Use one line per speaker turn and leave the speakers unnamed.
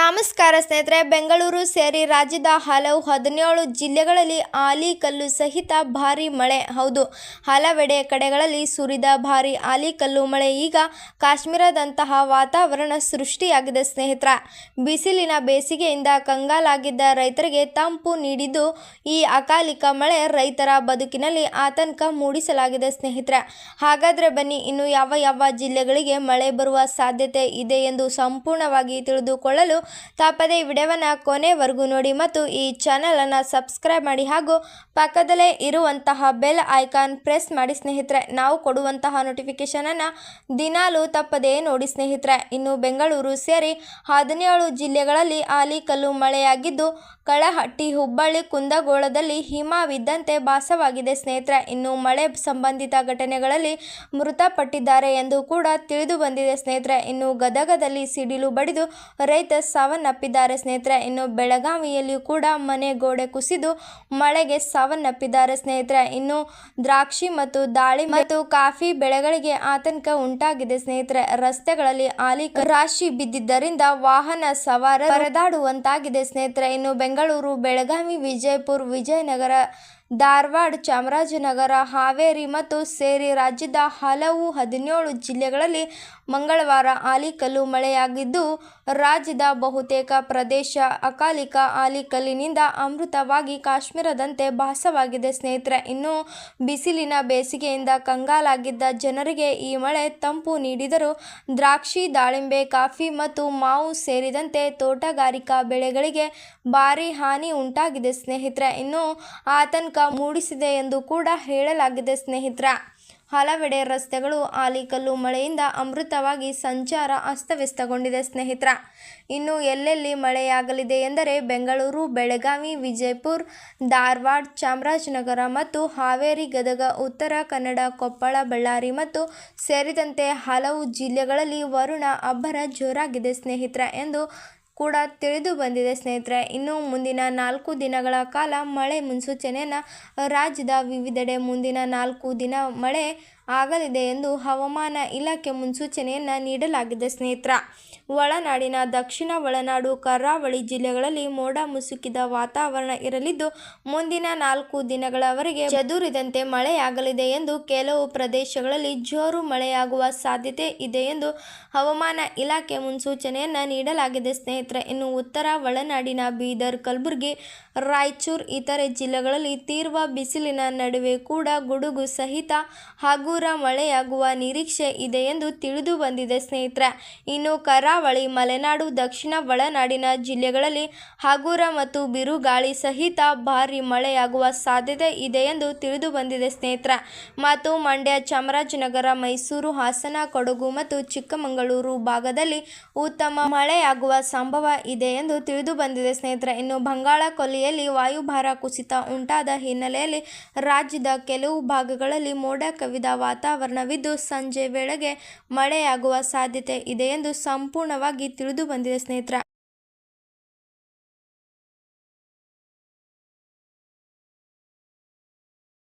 ನಮಸ್ಕಾರ ಸ್ನೇಹಿತರೆ. ಬೆಂಗಳೂರು ಸೇರಿ ರಾಜ್ಯದ ಹಲವು 17 ಜಿಲ್ಲೆಗಳಲ್ಲಿ ಆಲಿಕಲ್ಲು ಸಹಿತ ಭಾರೀ ಮಳೆ. ಹೌದು, ಹಲವೆಡೆ ಕಡೆಗಳಲ್ಲಿ ಸುರಿದ ಭಾರೀ ಆಲಿಕಲ್ಲು ಮಳೆ ಈಗ ಕಾಶ್ಮೀರದಂತಹ ವಾತಾವರಣ ಸೃಷ್ಟಿಯಾಗಿದೆ ಸ್ನೇಹಿತರೆ. ಬಿಸಿಲಿನ ಬೇಸಿಗೆಯಿಂದ ಕಂಗಾಲಾಗಿದ್ದ ರೈತರಿಗೆ ತಂಪು ನೀಡಿದ್ದು ಈ ಅಕಾಲಿಕ ಮಳೆ ರೈತರ ಬದುಕಿನಲ್ಲಿ ಆತಂಕ ಮೂಡಿಸಲಾಗಿದೆ ಸ್ನೇಹಿತರೆ. ಹಾಗಾದರೆ ಬನ್ನಿ, ಇನ್ನು ಯಾವ ಜಿಲ್ಲೆಗಳಿಗೆ ಮಳೆ ಬರುವ ಸಾಧ್ಯತೆ ಇದೆ ಎಂದು ಸಂಪೂರ್ಣವಾಗಿ ತಿಳಿದುಕೊಳ್ಳಲು ತಪ್ಪದೇ ವಿಡಿಯೋವನ್ನು ಕೊನೆವರೆಗೂ ನೋಡಿ ಮತ್ತು ಈ ಚಾನಲನ್ನು ಸಬ್ಸ್ಕ್ರೈಬ್ ಮಾಡಿ ಹಾಗೂ ಪಕ್ಕದಲ್ಲೇ ಇರುವಂತಹ ಬೆಲ್ ಐಕಾನ್ ಪ್ರೆಸ್ ಮಾಡಿ ಸ್ನೇಹಿತರೆ. ನಾವು ಕೊಡುವಂತಹ ನೋಟಿಫಿಕೇಶನನ್ನು ದಿನಾಲೂ ತಪ್ಪದೇ ನೋಡಿ ಸ್ನೇಹಿತರೆ. ಇನ್ನು ಬೆಂಗಳೂರು ಸೇರಿ 17 ಜಿಲ್ಲೆಗಳಲ್ಲಿ ಆಲಿಕಲ್ಲು ಮಳೆಯಾಗಿದ್ದು ಕಳಹಟ್ಟಿ, ಹುಬ್ಬಳ್ಳಿ, ಕುಂದಗೋಳದಲ್ಲಿ ಹಿಮವಿದ್ದಂತೆ ಭಾಸವಾಗಿದೆ ಸ್ನೇಹಿತರೆ. ಇನ್ನು ಮಳೆ ಸಂಬಂಧಿತ ಘಟನೆಗಳಲ್ಲಿ ಮೃತಪಟ್ಟಿದ್ದಾರೆ ಎಂದು ಕೂಡ ತಿಳಿದು ಬಂದಿದೆ ಸ್ನೇಹಿತರೆ. ಇನ್ನು ಗದಗದಲ್ಲಿ ಸಿಡಿಲು ಬಡಿದು ರೈತ ಸಾವನ್ನಪ್ಪಿದ್ದಾರೆ ಸ್ನೇಹಿತರೆ. ಇನ್ನು ಬೆಳಗಾವಿಯಲ್ಲಿಯೂ ಕೂಡ ಮನೆ ಗೋಡೆ ಕುಸಿದು ಮಳೆಗೆ ಸಾವನ್ನಪ್ಪಿದ್ದಾರೆ ಸ್ನೇಹಿತರೆ. ಇನ್ನು ದ್ರಾಕ್ಷಿ ಮತ್ತು ದಾಳಿಂಬೆ ಮತ್ತು ಕಾಫಿ ಬೆಳೆಗಳಿಗೆ ಆತಂಕ ಉಂಟಾಗಿದೆ ಸ್ನೇಹಿತರೆ. ರಸ್ತೆಗಳಲ್ಲಿ ಆಲಿಕಲ್ಲು ರಾಶಿ ಬಿದ್ದಿದ್ದರಿಂದ ವಾಹನ ಸವಾರರು ಪರದಾಡುವಂತಾಗಿದೆ ಸ್ನೇಹಿತರೆ. ಇನ್ನು ಬೆಂಗಳೂರು, ಬೆಳಗಾವಿ, ವಿಜಯಪುರ, ವಿಜಯನಗರ, ಧಾರವಾಡ, ಚಾಮರಾಜನಗರ, ಹಾವೇರಿ ಮತ್ತು ಸೇರಿ ರಾಜ್ಯದ ಹಲವು 17 ಜಿಲ್ಲೆಗಳಲ್ಲಿ ಮಂಗಳವಾರ ಆಲಿಕಲ್ಲು ಮಳೆಯಾಗಿದ್ದು ರಾಜ್ಯದ ಬಹುತೇಕ ಪ್ರದೇಶ ಅಕಾಲಿಕ ಆಲಿಕಲ್ಲಿನಿಂದ ಆವೃತವಾಗಿ ಕಾಶ್ಮೀರದಂತೆ ಭಾಸವಾಗಿದೆ ಸ್ನೇಹಿತರೆ. ಇನ್ನು ಬಿಸಿಲಿನ ಬೇಸಿಗೆಯಿಂದ ಕಂಗಾಲಾಗಿದ್ದ ಜನರಿಗೆ ಈ ಮಳೆ ತಂಪು ನೀಡಿದರೂ ದ್ರಾಕ್ಷಿ, ದಾಳಿಂಬೆ, ಕಾಫಿ ಮತ್ತು ಮಾವು ಸೇರಿದಂತೆ ತೋಟಗಾರಿಕಾ ಬೆಳೆಗಳಿಗೆ ಭಾರೀ ಹಾನಿ ಉಂಟಾಗಿದೆ ಸ್ನೇಹಿತರೆ. ಇನ್ನು ಆತಂಕ ಮೂಡಿಸಿದೆ ಎಂದು ಕೂಡ ಹೇಳಲಾಗಿದೆ ಸ್ನೇಹಿತರೆ. ಹಲವೆಡೆ ರಸ್ತೆಗಳು ಆಲಿಕಲ್ಲು ಮಳೆಯಿಂದ ಆವೃತವಾಗಿ ಸಂಚಾರ ಅಸ್ತವ್ಯಸ್ತಗೊಂಡಿದೆ ಸ್ನೇಹಿತರೆ. ಇನ್ನು ಎಲ್ಲೆಲ್ಲಿ ಮಳೆಯಾಗಲಿದೆ ಎಂದರೆ ಬೆಂಗಳೂರು, ಬೆಳಗಾವಿ, ವಿಜಯಪುರ, ಧಾರವಾಡ, ಚಾಮರಾಜನಗರ ಮತ್ತು ಹಾವೇರಿ, ಗದಗ, ಉತ್ತರ ಕನ್ನಡ, ಕೊಪ್ಪಳ, ಬಳ್ಳಾರಿ ಮತ್ತು ಸೇರಿದಂತೆ ಹಲವು ಜಿಲ್ಲೆಗಳಲ್ಲಿ ವರುಣ ಅಬ್ಬರ ಜೋರಾಗಿದೆ ಸ್ನೇಹಿತರೆ ಎಂದು ಕೂಡ ತಿಳಿದು ಬಂದಿದೆ ಸ್ನೇಹಿತರೆ. ಇನ್ನು ಮುಂದಿನ 4 ದಿನಗಳ ಕಾಲ ಮಳೆ ಮುನ್ಸೂಚನೆಯನ್ನು ರಾಜ್ಯದ ವಿವಿಧೆಡೆ ಮುಂದಿನ 4 ದಿನ ಮಳೆ ಆಗಲಿದೆ ಎಂದು ಹವಾಮಾನ ಇಲಾಖೆ ಮುನ್ಸೂಚನೆಯನ್ನು ನೀಡಲಾಗಿದೆ ಸ್ನೇಹಿತರೆ. ಒಳನಾಡಿನ ದಕ್ಷಿಣ ಒಳನಾಡು, ಕರಾವಳಿ ಜಿಲ್ಲೆಗಳಲ್ಲಿ ಮೋಡ ಮುಸುಕಿದ ವಾತಾವರಣ ಇರಲಿದ್ದು ಮುಂದಿನ 4 ದಿನಗಳವರೆಗೆ ಚದುರಿದಂತೆ ಮಳೆಯಾಗಲಿದೆ ಎಂದು ಕೆಲವು ಪ್ರದೇಶಗಳಲ್ಲಿ ಜೋರು ಮಳೆಯಾಗುವ ಸಾಧ್ಯತೆ ಇದೆ ಎಂದು ಹವಾಮಾನ ಇಲಾಖೆ ಮುನ್ಸೂಚನೆಯನ್ನು ನೀಡಲಾಗಿದೆ ಸ್ನೇಹಿತರೆ. ಇನ್ನು ಉತ್ತರ ಒಳನಾಡಿನ ಬೀದರ್, ಕಲಬುರಗಿ, ರಾಯಚೂರು ಇತರೆ ಜಿಲ್ಲೆಗಳಲ್ಲಿ ತೀವ್ರ ಬಿಸಿಲಿನ ನಡುವೆ ಕೂಡ ಗುಡುಗು ಸಹಿತ ಹಗುರ ಮಳೆಯಾಗುವ ನಿರೀಕ್ಷೆ ಇದೆ ಎಂದು ತಿಳಿದು ಬಂದಿದೆ ಸ್ನೇಹಿತರೆ. ಇನ್ನು ಕರಾವಳಿ, ಮಲೆನಾಡು, ದಕ್ಷಿಣ ಒಳನಾಡಿನ ಜಿಲ್ಲೆಗಳಲ್ಲಿ ಹಗುರ ಮತ್ತು ಬಿರುಗಾಳಿ ಸಹಿತ ಭಾರೀ ಮಳೆಯಾಗುವ ಸಾಧ್ಯತೆ ಇದೆ ಎಂದು ತಿಳಿದು ಬಂದಿದೆ ಸ್ನೇಹಿತರೆ. ಮತ್ತು ಮಂಡ್ಯ, ಚಾಮರಾಜನಗರ, ಮೈಸೂರು, ಹಾಸನ, ಕೊಡಗು ಮತ್ತು ಚಿಕ್ಕಮಗಳೂರು ಭಾಗದಲ್ಲಿ ಉತ್ತಮ ಮಳೆಯಾಗುವ ಸಂಭವ ಇದೆ ಎಂದು ತಿಳಿದು ಬಂದಿದೆ ಸ್ನೇಹಿತರೆ. ಇನ್ನು ಬಂಗಾಳ ಕೊಲ್ಲಿಯಲ್ಲಿ ವಾಯುಭಾರ ಕುಸಿತ ಉಂಟಾದ ಹಿನ್ನೆಲೆಯಲ್ಲಿ ರಾಜ್ಯದ ಕೆಲವು ಭಾಗಗಳಲ್ಲಿ ಮೋಡ ಕವಿದ ವಾತಾವರಣವಿದ್ದು ಸಂಜೆ ವೇಳೆಗೆ ಮಳೆಯಾಗುವ ಸಾಧ್ಯತೆ ಇದೆ ಎಂದು ಸಂಪೂರ್ಣವಾಗಿ ತಿಳಿದು ಬಂದಿದೆ ಸ್ನೇಹಿತರೆ.